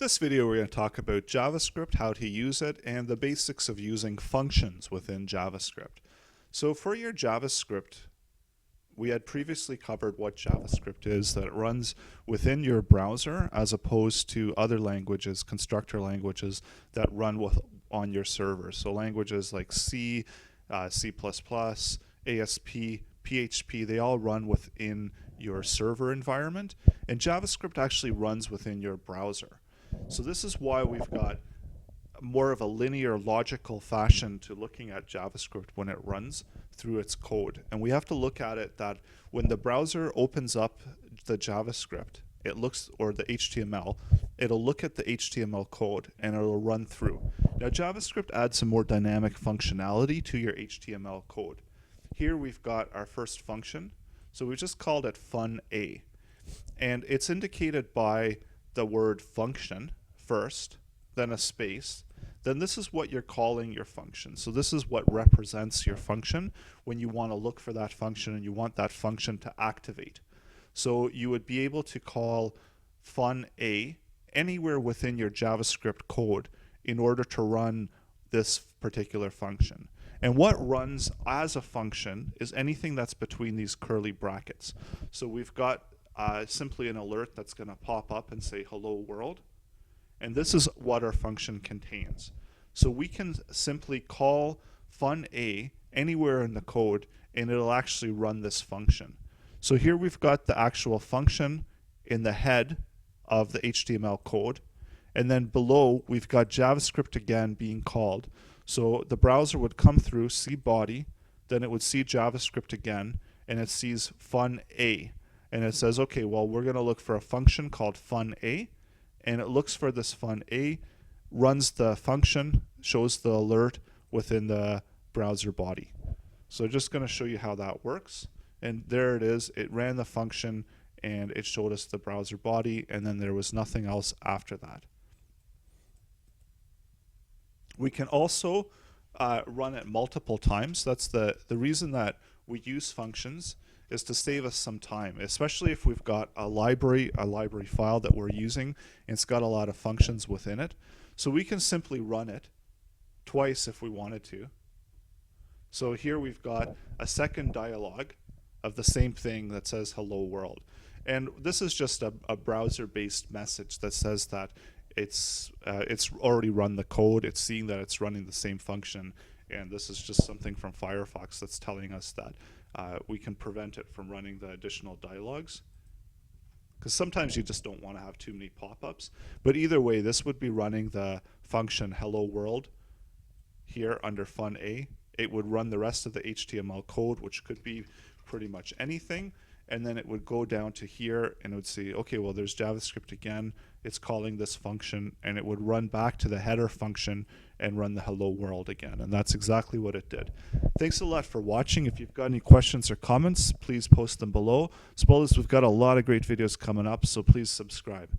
This video we're going to talk about JavaScript, how to use it, and the basics of using functions within JavaScript. So for your JavaScript, we had previously covered what JavaScript is, that it runs within your browser as opposed to other languages, constructor languages that run on your server. So languages like C, C++, ASP, PHP, they all run within your server environment, and JavaScript actually runs within your browser. So this is why we've got more of a linear logical fashion to looking at JavaScript when it runs through its code. And we have to look at it that when the browser opens up the JavaScript, it looks, or the HTML, it'll look at the HTML code and it'll run through. Now JavaScript adds some more dynamic functionality to your HTML code. Here we've got our first function. So we just called it fun A. And it's indicated by the word function first, then a space, then this is what you're calling your function. So this is what represents your function when you want to look for that function and you want that function to activate. So you would be able to call fun A anywhere within your JavaScript code in order to run this particular function. And what runs as a function is anything that's between these curly brackets. So we've got simply an alert that's going to pop up and say hello world, and this is what our function contains. So we can simply call fun A anywhere in the code and it'll actually run this function. So here we've got the actual function in the head of the HTML code, and then below we've got JavaScript again being called. So the browser would come through, see body, then it would see JavaScript again, and it sees fun A. And it says, okay, well, we're going to look for a function called fun A, and it looks for this fun A, runs the function, shows the alert within the browser body. So just going to show you how that works. And there it is. It ran the function, and it showed us the browser body, and then there was nothing else after that. We can also run it multiple times. That's the reason that we use functions, is to save us some time, especially if we've got a library file that we're using and it's got a lot of functions within it. So we can simply run it twice if we wanted to. So here we've got a second dialog of the same thing that says hello world. And this is just a browser-based message that says that it's already run the code, it's seeing that it's running the same function, and this is just something from Firefox that's telling us that we can prevent it from running the additional dialogues, because sometimes you just don't want to have too many pop-ups. But either way, this would be running the function hello world here under fun A. It would run the rest of the HTML code, which could be pretty much anything, and then it would go down to here and it would say, okay, well, there's JavaScript again, it's calling this function, and it would run back to the header function and run the hello world again. And that's exactly what it did. Thanks a lot for watching. If you've got any questions or comments, please post them below. As well as we've got a lot of great videos coming up, so please subscribe.